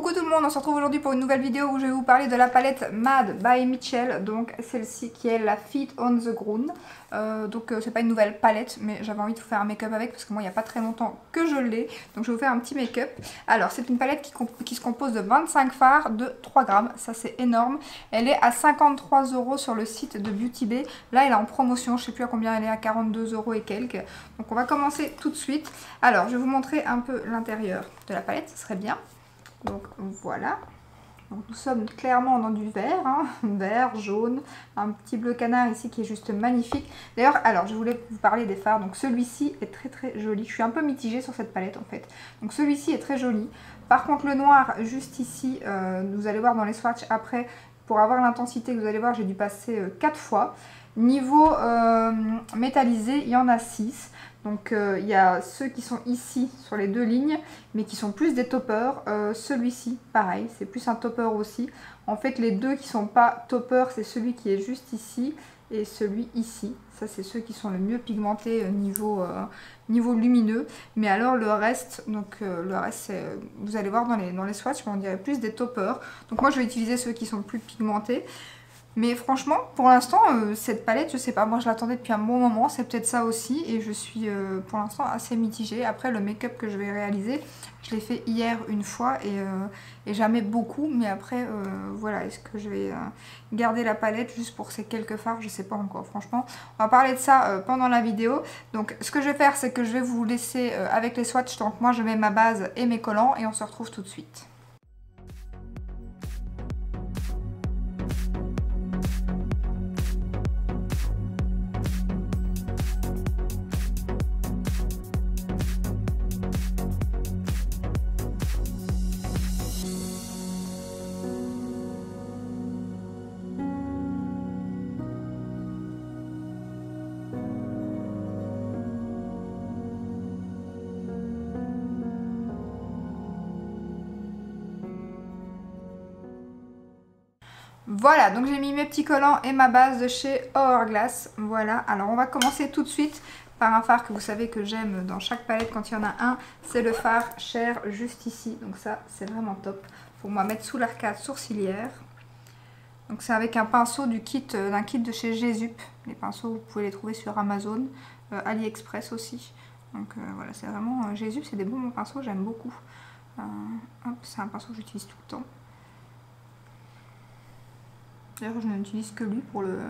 Coucou tout le monde, on se retrouve aujourd'hui pour une nouvelle vidéo où je vais vous parler de la palette Mad by Mitchell, donc celle-ci qui est la Fit on the Ground. C'est pas une nouvelle palette, mais j'avais envie de vous faire un make-up avec parce que moi il n'y a pas très longtemps que je l'ai, donc je vais vous faire un petit make-up. Alors c'est une palette qui se compose de 25 fards de 3 grammes, ça c'est énorme. Elle est à 53 € sur le site de Beauty Bay. Là elle est en promotion, je sais plus à combien elle est, à 42 € et quelques. Donc on va commencer tout de suite. Alors je vais vous montrer un peu l'intérieur de la palette, ce serait bien. Donc voilà, donc, nous sommes clairement dans du vert, hein, vert, jaune, un petit bleu canard ici qui est juste magnifique. D'ailleurs, alors je voulais vous parler des fards, donc celui-ci est très joli, je suis un peu mitigée sur cette palette en fait. Donc celui-ci est très joli, par contre le noir juste ici, vous allez voir dans les swatchs après, pour avoir l'intensité que vous allez voir, j'ai dû passer 4 fois. Niveau métallisé, il y en a 6. Donc il y a ceux qui sont ici sur les deux lignes, mais qui sont plus des toppers. Celui-ci, pareil, c'est plus un topper aussi. En fait, les deux qui sont pas toppers, c'est celui qui est juste ici et celui ici. Ça, c'est ceux qui sont le mieux pigmentés niveau lumineux. Mais alors le reste, vous allez voir dans les swatchs, on dirait plus des toppers. Donc moi, je vais utiliser ceux qui sont plus pigmentés. Mais franchement, pour l'instant, cette palette, je sais pas, moi je l'attendais depuis un bon moment, c'est peut-être ça aussi, et je suis pour l'instant assez mitigée. Après, le make-up que je vais réaliser, je l'ai fait hier une fois, et j'aimais beaucoup, mais après, voilà, est-ce que je vais garder la palette juste pour ces quelques fards, je sais pas encore, franchement. On va parler de ça pendant la vidéo. Donc, ce que je vais faire, c'est que je vais vous laisser avec les swatchs, donc moi je mets ma base et mes collants, et on se retrouve tout de suite. Voilà, donc j'ai mis mes petits collants et ma base de chez Hourglass. Voilà, alors on va commencer tout de suite par un fard que vous savez que j'aime dans chaque palette quand il y en a un. C'est le fard Cher juste ici, donc ça c'est vraiment top. Faut moi mettre sous l'arcade sourcilière. Donc c'est avec un pinceau d'un kit de chez Jesup. Les pinceaux vous pouvez les trouver sur Amazon, AliExpress aussi. Donc voilà, c'est vraiment Jesup, c'est des bons pinceaux, j'aime beaucoup. C'est un pinceau que j'utilise tout le temps. D'ailleurs, je n'utilise que lui pour le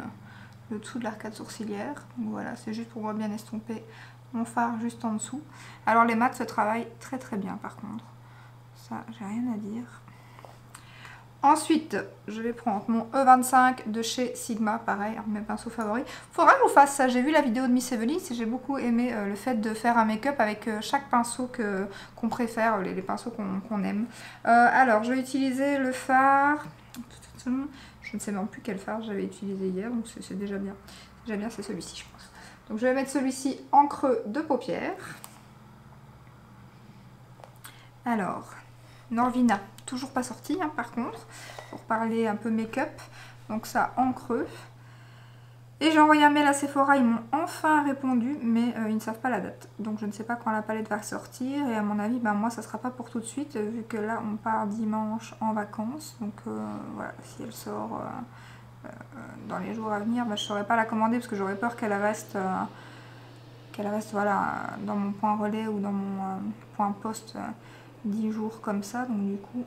dessous de l'arcade sourcilière. Donc voilà, c'est juste pour moi bien estomper mon fard juste en dessous. Alors les mats se travaillent très bien par contre. Ça, j'ai rien à dire. Ensuite, je vais prendre mon E25 de chez Sigma, pareil, un de mes pinceaux favoris. Faudra que je vous fasse ça. J'ai vu la vidéo de Miss Evelyn, j'ai beaucoup aimé le fait de faire un make-up avec chaque pinceau qu'on préfère, les pinceaux qu'on aime. Alors, je vais utiliser le fard. Je ne sais même plus quel fard j'avais utilisé hier, donc c'est déjà bien. Déjà bien, c'est celui-ci, je pense. Donc je vais mettre celui-ci en creux de paupière. Alors, Norvina, toujours pas sorti hein, par contre, pour parler un peu make-up. Donc ça en creux. Et j'ai envoyé un mail à Sephora, ils m'ont enfin répondu, mais ils ne savent pas la date. Donc je ne sais pas quand la palette va sortir, et à mon avis, moi ça sera pas pour tout de suite, vu que là on part dimanche en vacances. Donc voilà, si elle sort dans les jours à venir, je ne saurais pas la commander, parce que j'aurais peur qu'elle reste voilà, dans mon point relais ou dans mon point poste 10 jours comme ça. Donc du coup,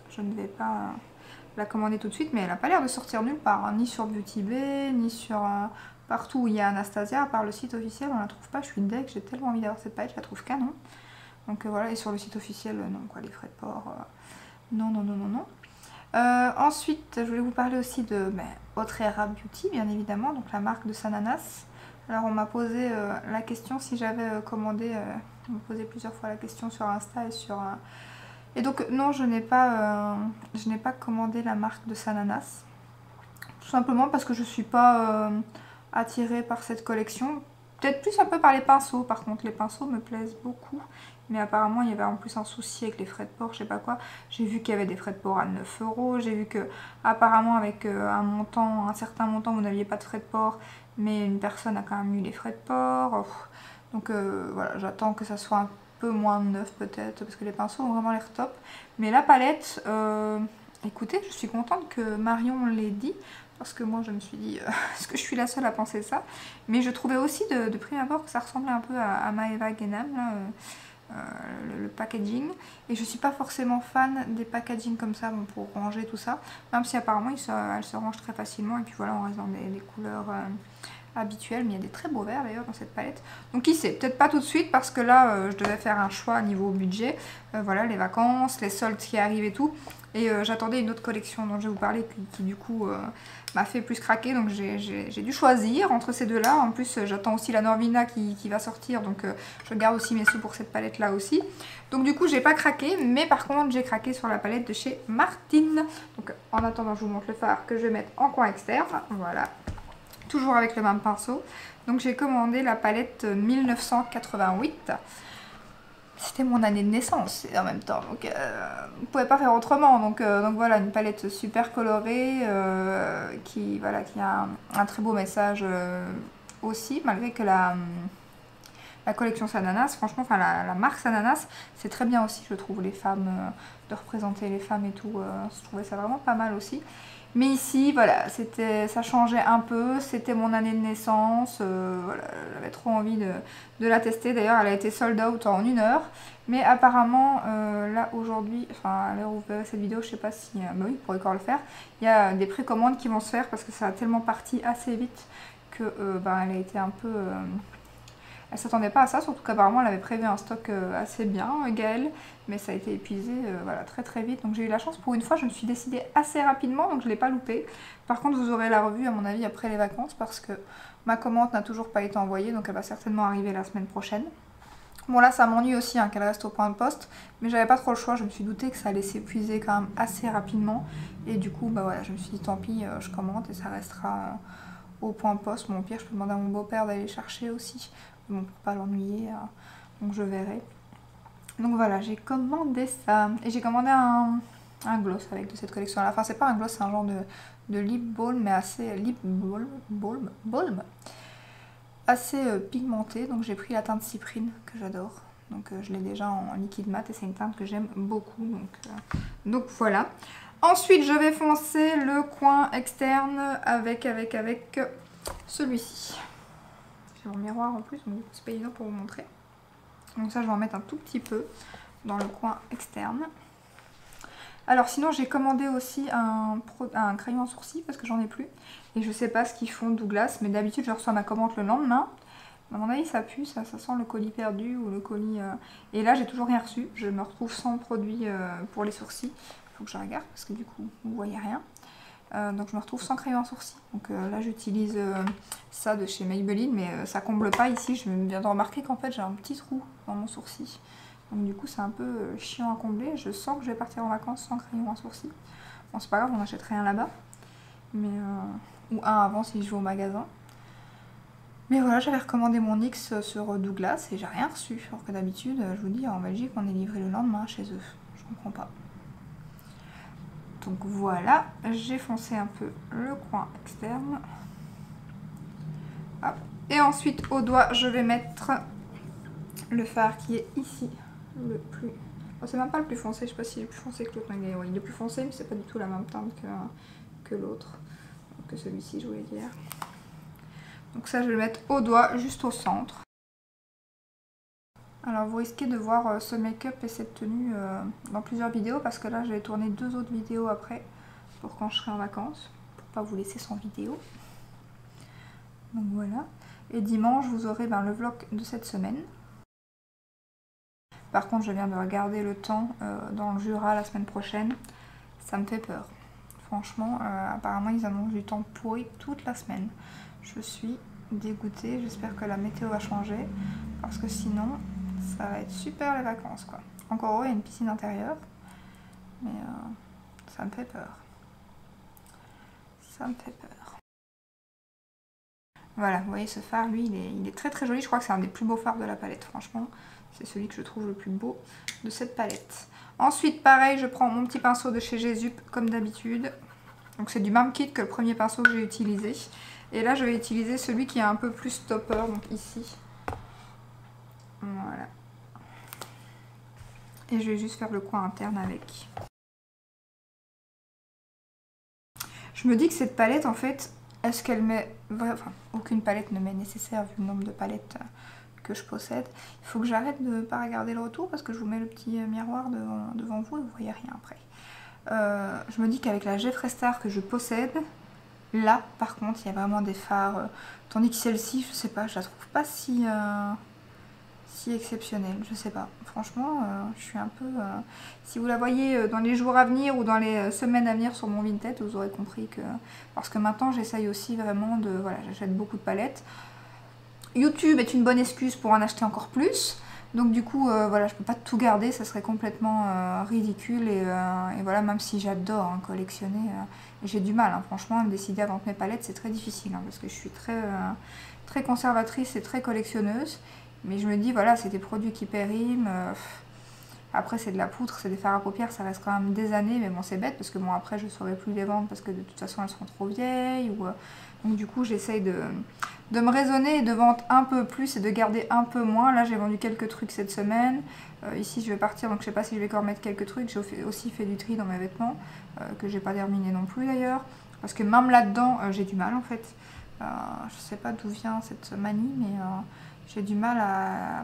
je ne vais pas la commander tout de suite, mais elle n'a pas l'air de sortir nulle part, hein, ni sur Beauty Bay, ni sur partout où il y a Anastasia, à part le site officiel, on la trouve pas. Je suis deg, j'ai tellement envie d'avoir cette palette, je la trouve canon. Donc voilà, et sur le site officiel, non quoi, les frais de port, non. Ensuite, je voulais vous parler aussi de Autrera Beauty, bien évidemment, donc la marque de Sananas. Alors on m'a posé la question si j'avais commandé, on m'a posé plusieurs fois la question sur Insta et sur... Et donc non, je n'ai pas commandé la marque de Sananas. Tout simplement parce que je ne suis pas attirée par cette collection. Peut-être plus un peu par les pinceaux, par contre les pinceaux me plaisent beaucoup. Mais apparemment il y avait en plus un souci avec les frais de port, je sais pas quoi. J'ai vu qu'il y avait des frais de port à 9 €. J'ai vu que apparemment avec un certain montant vous n'aviez pas de frais de port. Mais une personne a quand même eu les frais de port. Donc voilà, j'attends que ça soit peu moins neuf peut-être, parce que les pinceaux ont vraiment l'air top. Mais la palette, écoutez, je suis contente que Marion l'ait dit, parce que moi je me suis dit, est-ce que je suis la seule à penser ça? Mais je trouvais aussi de prime abord que ça ressemblait un peu à Maeva Genam, là, le packaging. Et je suis pas forcément fan des packaging comme ça, bon, pour ranger tout ça, même si apparemment elle se range très facilement. Et puis voilà, on reste dans des couleurs habituelles, mais il y a des très beaux verts d'ailleurs dans cette palette. Donc qui sait, peut-être pas tout de suite, parce que là je devais faire un choix niveau budget. Voilà, les vacances, les soldes qui arrivent et tout. Et j'attendais une autre collection dont je vais vous parler qui du coup m'a fait plus craquer. Donc j'ai dû choisir entre ces deux là. En plus j'attends aussi la Norvina qui va sortir. Donc je garde aussi mes sous pour cette palette là aussi. Donc du coup j'ai pas craqué. Mais par contre j'ai craqué sur la palette de chez Martine. Donc en attendant je vous montre le fard que je vais mettre en coin externe. Voilà. Toujours avec le même pinceau. Donc j'ai commandé la palette 1988. C'était mon année de naissance en même temps, donc on ne pouvait pas faire autrement. Donc voilà, une palette super colorée qui a un très beau message aussi, malgré que la collection Sananas, franchement, enfin la marque Sananas, c'est très bien aussi, je trouve, les femmes, de représenter les femmes et tout, je trouvais ça vraiment pas mal aussi. Mais ici, voilà, ça changeait un peu, c'était mon année de naissance, voilà, j'avais trop envie de la tester. D'ailleurs, elle a été sold out en 1 heure. Mais apparemment, là aujourd'hui, enfin à l'heure où vous verrez cette vidéo, je sais pas si, bah oui, vous pourrez encore le faire. Il y a des précommandes qui vont se faire parce que ça a tellement parti assez vite que elle a été un peu... Elle s'attendait pas à ça, surtout qu'apparemment elle avait prévu un stock assez bien, Gaëlle, mais ça a été épuisé voilà, très très vite. Donc j'ai eu la chance, pour une fois je me suis décidée assez rapidement, donc je ne l'ai pas loupé. Par contre vous aurez la revue à mon avis après les vacances, parce que ma commande n'a toujours pas été envoyée, donc elle va certainement arriver la semaine prochaine. Bon là ça m'ennuie aussi qu'elle reste au point de poste, mais j'avais pas trop le choix, je me suis doutée que ça allait s'épuiser quand même assez rapidement. Et du coup voilà, je me suis dit tant pis, je commande et ça restera au point de poste. Bon, au pire je peux demander à mon beau-père d'aller chercher aussi. Bon, pour pas l'ennuyer, donc je verrai. Donc voilà, j'ai commandé ça. Et j'ai commandé un gloss avec de cette collection là. Enfin, c'est pas un gloss, c'est un genre de lip balm, mais assez lip balm assez pigmenté. Donc j'ai pris la teinte cyprine que j'adore. Donc je l'ai déjà en liquide mat et c'est une teinte que j'aime beaucoup. Donc voilà. Ensuite, je vais foncer le coin externe avec celui-ci. Mon miroir en plus, donc c'est pas évident pour vous montrer. Donc ça je vais en mettre un tout petit peu dans le coin externe. Alors sinon j'ai commandé aussi un crayon à sourcils parce que j'en ai plus. Et je sais pas ce qu'ils font Douglas, mais d'habitude je reçois ma commande le lendemain. À mon avis ça pue, ça sent le colis perdu ou le colis... Et là j'ai toujours rien reçu, je me retrouve sans produit pour les sourcils. Il faut que je regarde parce que du coup vous voyez rien. Donc je me retrouve sans crayon à sourcils. Donc là j'utilise ça de chez Maybelline, mais ça comble pas ici. Je viens de remarquer qu'en fait j'ai un petit trou dans mon sourcil. Donc du coup c'est un peu chiant à combler. Je sens que je vais partir en vacances sans crayon à sourcils. Bon c'est pas grave, on achèterait un là-bas. Mais ou un avant si je vais au magasin. Mais voilà, j'avais recommandé mon NYX sur Douglas et j'ai rien reçu. Alors que d'habitude, je vous dis, en Belgique on est livré le lendemain chez eux. Je comprends pas. Donc voilà, j'ai foncé un peu le coin externe. Hop. Et ensuite au doigt, je vais mettre le fard qui est ici, le plus... Oh, c'est même pas le plus foncé, je sais pas s'il est plus foncé que l'autre. Oui, il est plus foncé, mais c'est pas du tout la même teinte que l'autre. Que celui-ci, je voulais dire. Donc ça, je vais le mettre au doigt, juste au centre. Alors vous risquez de voir ce make-up et cette tenue dans plusieurs vidéos parce que là je vais tourner 2 autres vidéos après pour quand je serai en vacances, pour pas vous laisser sans vidéo. Donc voilà. Et dimanche vous aurez le vlog de cette semaine. Par contre je viens de regarder le temps dans le Jura la semaine prochaine, ça me fait peur. Franchement, apparemment ils annoncent du temps pourri toute la semaine. Je suis dégoûtée, j'espère que la météo va changer parce que sinon... ça va être super les vacances quoi. Encore heureux, il y a une piscine intérieure. Mais ça me fait peur. Ça me fait peur. Voilà, vous voyez ce fard, lui, il est très très joli. Je crois que c'est un des plus beaux fards de la palette, franchement. C'est celui que je trouve le plus beau de cette palette. Ensuite, pareil, je prends mon petit pinceau de chez Jesup, comme d'habitude. Donc c'est du même kit que le premier pinceau que j'ai utilisé. Et là, je vais utiliser celui qui est un peu plus topper, donc ici. Voilà. Et je vais juste faire le coin interne avec. Je me dis que cette palette, en fait, est-ce qu'elle met... Enfin, aucune palette ne m'est nécessaire vu le nombre de palettes que je possède. Il faut que j'arrête de ne pas regarder le retour parce que je vous mets le petit miroir devant vous et vous voyez rien après. Je me dis qu'avec la Jeffree Star que je possède, là, par contre, il y a vraiment des fards. Tandis que celle-ci, je sais pas, je la trouve pas si exceptionnelle. Je sais pas. Franchement, je suis un peu... si vous la voyez dans les jours à venir ou dans les semaines à venir sur mon Vinted, vous aurez compris que... Parce que maintenant, j'essaye aussi vraiment de... Voilà, j'achète beaucoup de palettes. YouTube est une bonne excuse pour en acheter encore plus. Donc du coup, voilà, je peux pas tout garder, ça serait complètement ridicule. Et voilà, même si j'adore hein, collectionner, j'ai du mal. Hein, franchement, me décider à vendre mes palettes, c'est très difficile. Hein, parce que je suis très conservatrice et très collectionneuse. Mais je me dis, voilà, c'est des produits qui périment. Après, c'est de la poutre, c'est des fards à paupières, ça reste quand même des années. Mais bon, c'est bête parce que bon, après, je ne saurais plus les vendre parce que de toute façon, elles seront trop vieilles. Donc du coup, j'essaye de me raisonner et de vendre un peu plus et de garder un peu moins. Là, j'ai vendu quelques trucs cette semaine. Ici, je vais partir, donc je sais pas si je vais encore mettre quelques trucs. J'ai aussi fait du tri dans mes vêtements, que j'ai pas terminé non plus d'ailleurs. Parce que même là-dedans, j'ai du mal en fait. Je sais pas d'où vient cette manie, mais j'ai du mal à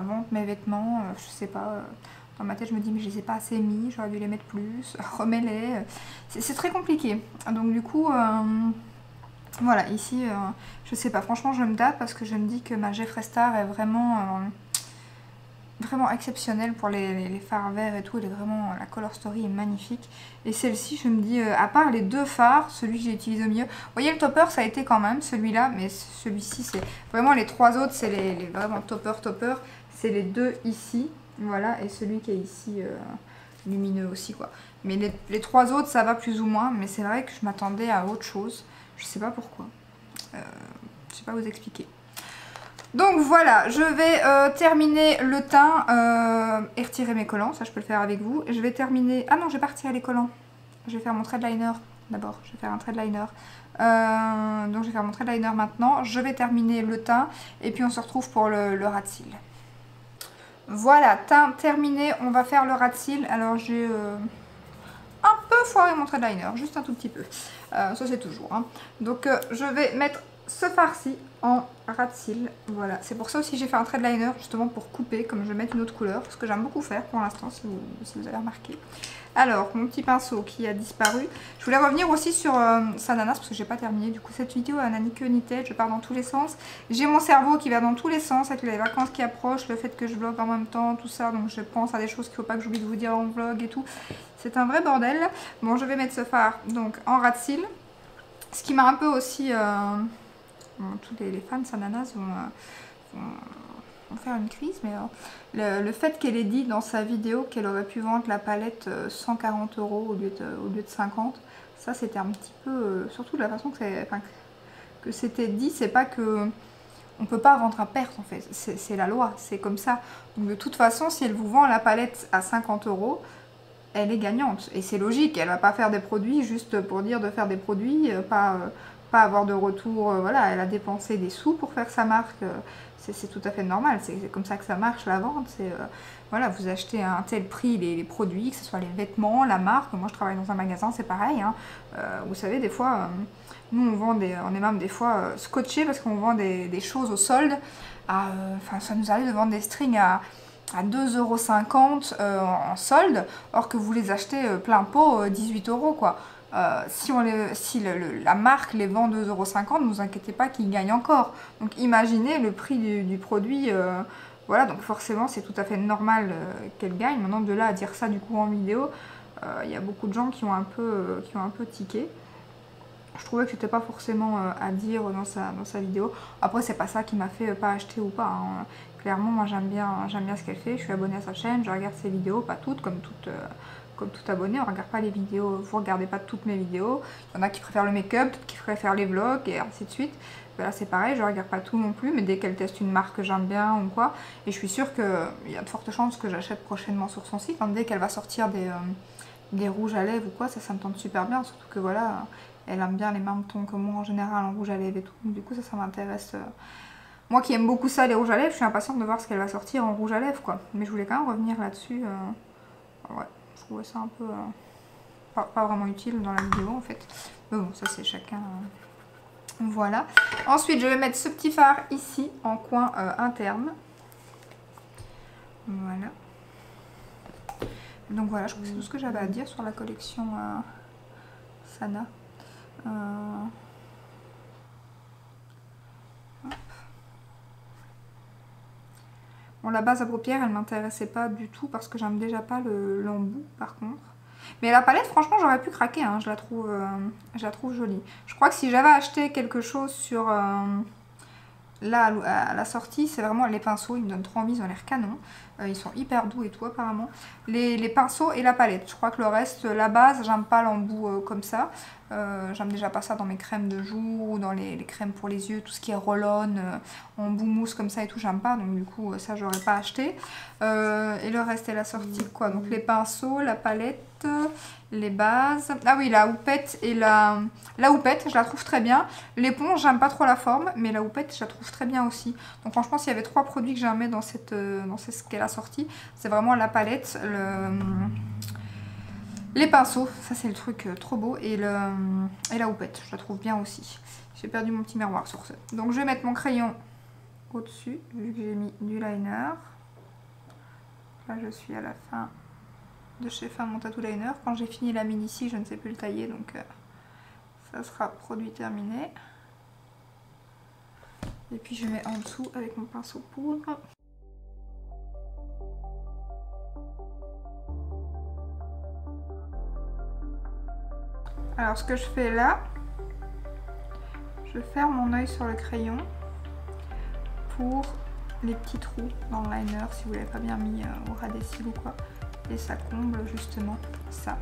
vendre mes vêtements. Je sais pas. Dans ma tête, je me dis, mais je les ai pas assez mis, j'aurais dû les mettre plus. Remets-les. C'est très compliqué. Donc du coup... Voilà, ici, je sais pas, franchement je me tape parce que je me dis que ma Jeffree Star est vraiment exceptionnelle pour les fards verts et tout, elle est vraiment, la color story est magnifique. Et celle-ci, je me dis, à part les deux fards, celui que j'ai utilisé au milieu, vous voyez le topper ça a été quand même, celui-là, mais celui-ci c'est vraiment les trois autres, c'est les vraiment topper, c'est les deux ici, voilà, et celui qui est ici, lumineux aussi quoi. Mais les trois autres ça va plus ou moins, mais c'est vrai que je m'attendais à autre chose. Je sais pas pourquoi. Je sais pas vous expliquer. Donc voilà, je vais terminer le teint et retirer mes collants. Ça, je peux le faire avec vous. Je vais terminer... Ah non, j'ai pas retiré les collants. Je vais faire mon trait de liner d'abord. Je vais faire un trait de liner. Donc je vais faire mon trait de liner maintenant. Je vais terminer le teint. Et puis on se retrouve pour le ras de cils. Voilà, teint terminé. On va faire le ras de cils. Alors j'ai... un peu foiré mon trait de liner, juste un tout petit peu. Ça c'est toujours. Hein. Donc je vais mettre ce fard-ci en ras de cils. Voilà, c'est pour ça aussi j'ai fait un trait de liner, justement pour couper, comme je vais mettre une autre couleur, ce que j'aime beaucoup faire pour l'instant, si vous avez remarqué. Alors, mon petit pinceau qui a disparu. Je voulais revenir aussi sur Sananas, parce que j'ai pas terminé. Du coup, cette vidéo n'a ni queue ni tête, je pars dans tous les sens. J'ai mon cerveau qui va dans tous les sens, avec les vacances qui approchent, le fait que je vlog en même temps, tout ça. Donc je pense à des choses qu'il ne faut pas que j'oublie de vous dire en vlog et tout. C'est un vrai bordel. Bon, je vais mettre ce fard donc en ras de cils. Ce qui m'a un peu aussi... bon, tous les fans de Sananas vont faire une crise, mais le fait qu'elle ait dit dans sa vidéo qu'elle aurait pu vendre la palette 140 € au lieu de 50, ça c'était un petit peu... surtout de la façon que c'était dit, c'est pas que... On peut pas vendre à perte en fait, c'est la loi, c'est comme ça. Donc de toute façon, si elle vous vend la palette à 50 €, elle est gagnante. Et c'est logique, elle va pas faire des produits juste pour dire de faire des produits, pas avoir de retour. Voilà, elle a dépensé des sous pour faire sa marque. C'est tout à fait normal, c'est comme ça que ça marche la vente. Voilà, vous achetez à un tel prix les produits, que ce soit les vêtements, la marque. Moi je travaille dans un magasin, c'est pareil. Hein. Vous savez, des fois, nous on est même des fois scotchés parce qu'on vend des choses au solde. Enfin, ça nous arrive de vendre des strings à 2,50 € en solde, or que vous les achetez plein pot 18 € quoi. Si la marque les vend 2,50 €, ne vous inquiétez pas qu'ils gagnent encore. Donc imaginez le prix du produit, voilà, donc forcément c'est tout à fait normal qu'elle gagne. Maintenant de là à dire ça du coup en vidéo, il y a beaucoup de gens qui ont un peu tiqué. Je trouvais que c'était pas forcément à dire dans sa vidéo. Après c'est pas ça qui m'a fait pas acheter ou pas. Hein. Clairement moi j'aime bien ce qu'elle fait. Je suis abonnée à sa chaîne, je regarde ses vidéos, pas toutes, comme tout abonné, on regarde pas les vidéos, vous regardez pas toutes mes vidéos. Il y en a qui préfèrent le make-up, d'autres qui préfèrent les vlogs et ainsi de suite. Là c'est pareil, je regarde pas tout non plus, mais dès qu'elle teste une marque que j'aime bien ou quoi, et je suis sûre qu'il y a de fortes chances que j'achète prochainement sur son site. Dès qu'elle va sortir des rouges à lèvres ou quoi, ça me tente super bien, surtout que voilà, elle aime bien les mêmes tons que moi en général en rouge à lèvres et tout. Donc, du coup ça m'intéresse Moi qui aime beaucoup ça, les rouges à lèvres, je suis impatiente de voir ce qu'elle va sortir en rouge à lèvres, quoi. Mais je voulais quand même revenir là-dessus. Ouais, je trouvais ça un peu... pas vraiment utile dans la vidéo, en fait. Mais bon, ça c'est chacun... Voilà. Ensuite, je vais mettre ce petit fard ici, en coin interne. Voilà. Donc voilà, je crois que c'est tout ce que j'avais à dire sur la collection Sana. Bon, la base à paupières, elle m'intéressait pas du tout parce que j'aime déjà pas l'embout par contre. Mais la palette, franchement, j'aurais pu craquer, hein. Je la trouve jolie. Je crois que si j'avais acheté quelque chose sur... là, à la sortie, c'est vraiment les pinceaux, ils me donnent trop envie, ils ont l'air canon. Ils sont hyper doux et tout apparemment. Les pinceaux et la palette. Je crois que le reste, la base, j'aime pas l'embout comme ça. J'aime déjà pas ça dans mes crèmes de jour ou dans les crèmes pour les yeux, tout ce qui est roll-on, embout mousse comme ça et tout, j'aime pas. Donc du coup, ça, j'aurais pas acheté. Et le reste est la sortie quoi. Donc les pinceaux, la palette, les bases. Ah oui, la houppette et la houppette, je la trouve très bien. L'éponge, j'aime pas trop la forme, mais la houppette, je la trouve très bien aussi. Donc franchement, s'il y avait 3 produits que j'aimais dans ce qu'elle a sorti, c'est vraiment la palette, les pinceaux, ça c'est le truc trop beau, et la houppette, je la trouve bien aussi. J'ai perdu mon petit miroir sur ce. Donc je vais mettre mon crayon au-dessus, vu que j'ai mis du liner. Là je suis à la fin de chez Fin mon tattoo liner. Quand j'ai fini la mine ici, je ne sais plus le tailler, donc ça sera produit terminé. Et puis je mets en dessous avec mon pinceau poudre. Alors ce que je fais là, je ferme mon œil sur le crayon pour les petits trous dans le liner si vous l'avez pas bien mis au ras des cils ou quoi. Et ça comble justement ça.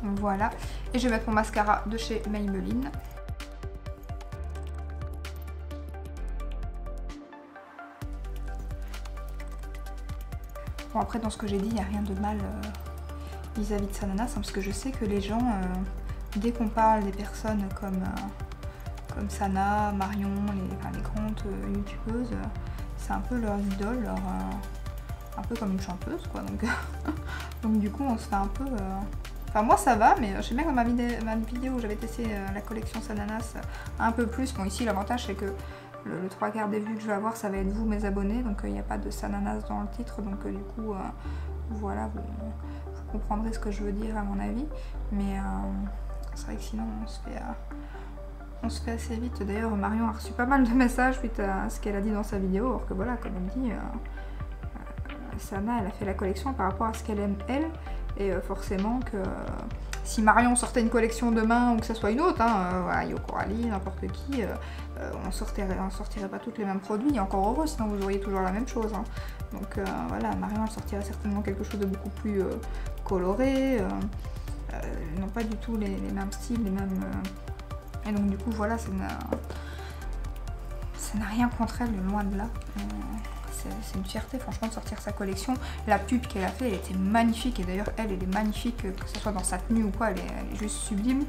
Voilà. Et je vais mettre mon mascara de chez Maybelline. Bon après dans ce que j'ai dit, il n'y a rien de mal vis-à-vis de Sananas, hein, parce que je sais que les gens, dès qu'on parle des personnes comme Sana, Marion, les grandes youtubeuses, c'est un peu leur idole, un peu comme une chanteuse quoi. Donc, donc du coup on se fait un peu... Enfin moi ça va, mais je sais bien que dans ma vidéo où j'avais testé la collection Sananas un peu plus, bon ici l'avantage c'est que le 3/4 des vues que je vais avoir ça va être vous mes abonnés, donc il n'y a pas de Sananas dans le titre, donc du coup voilà, vous comprendrez ce que je veux dire à mon avis, mais c'est vrai que sinon on se fait assez vite. D'ailleurs Marion a reçu pas mal de messages suite à ce qu'elle a dit dans sa vidéo, alors que voilà, comme elle dit, Sana elle a fait la collection par rapport à ce qu'elle aime elle, et forcément que si Marion sortait une collection demain ou que ce soit une autre, hein, voilà, Yo Coralie, n'importe qui, on sortirait pas toutes les mêmes produits, et encore heureux, sinon vous auriez toujours la même chose. Hein. Donc voilà, Marion elle sortirait certainement quelque chose de beaucoup plus coloré, non pas du tout les mêmes styles, les mêmes... Et donc du coup voilà, ça n'a rien contre elle, loin de là. C'est une fierté franchement de sortir sa collection. La pub qu'elle a fait, elle était magnifique, et d'ailleurs elle est magnifique, que ce soit dans sa tenue ou quoi, elle est juste sublime.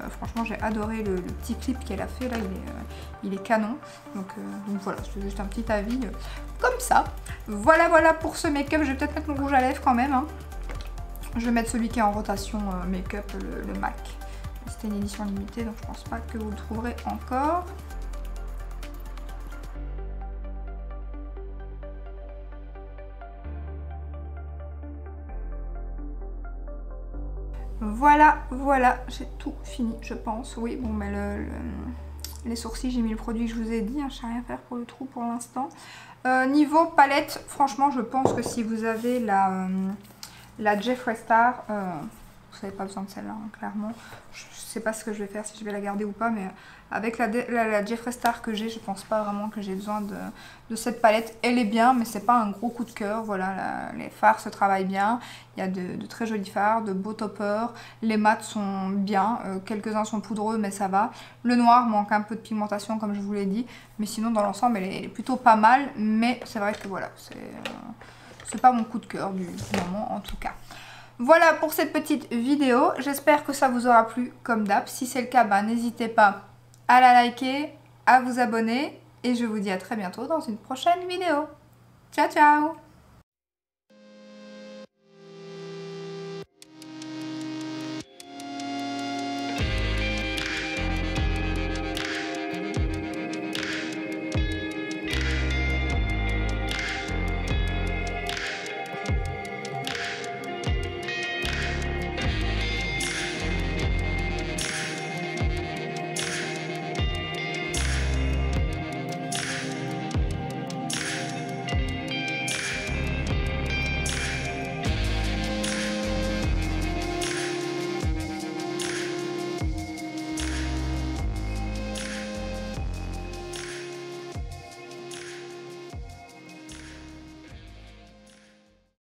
Franchement j'ai adoré le petit clip qu'elle a fait là, il est canon. Donc voilà, c'est juste un petit avis comme ça. Voilà pour ce make-up. Je vais peut-être mettre mon rouge à lèvres quand même. Hein. Je vais mettre celui qui est en rotation make-up, le MAC. C'était une édition limitée, donc je pense pas que vous le trouverez encore. Voilà, j'ai tout fini, je pense. Oui, bon, mais les sourcils, j'ai mis le produit que je vous ai dit, hein, je sais rien faire pour le trou pour l'instant. Niveau palette, franchement, je pense que si vous avez la Jeffree Star, vous n'avez pas besoin de celle-là, hein, clairement. Je sais pas ce que je vais faire, si je vais la garder ou pas, mais avec la Jeffree Star que j'ai, je pense pas vraiment que j'ai besoin de cette palette. Elle est bien, mais c'est pas un gros coup de cœur. Voilà, les fards se travaillent bien. Il y a de très jolis fards, de beaux toppers. Les mats sont bien, quelques-uns sont poudreux, mais ça va. Le noir manque un peu de pigmentation, comme je vous l'ai dit. Mais sinon, dans l'ensemble, elle est plutôt pas mal. Mais c'est vrai que voilà, c'est pas mon coup de cœur du moment, en tout cas. Voilà pour cette petite vidéo, j'espère que ça vous aura plu comme d'hab. Si c'est le cas, n'hésitez pas à la liker, à vous abonner Et je vous dis à très bientôt dans une prochaine vidéo. Ciao ciao!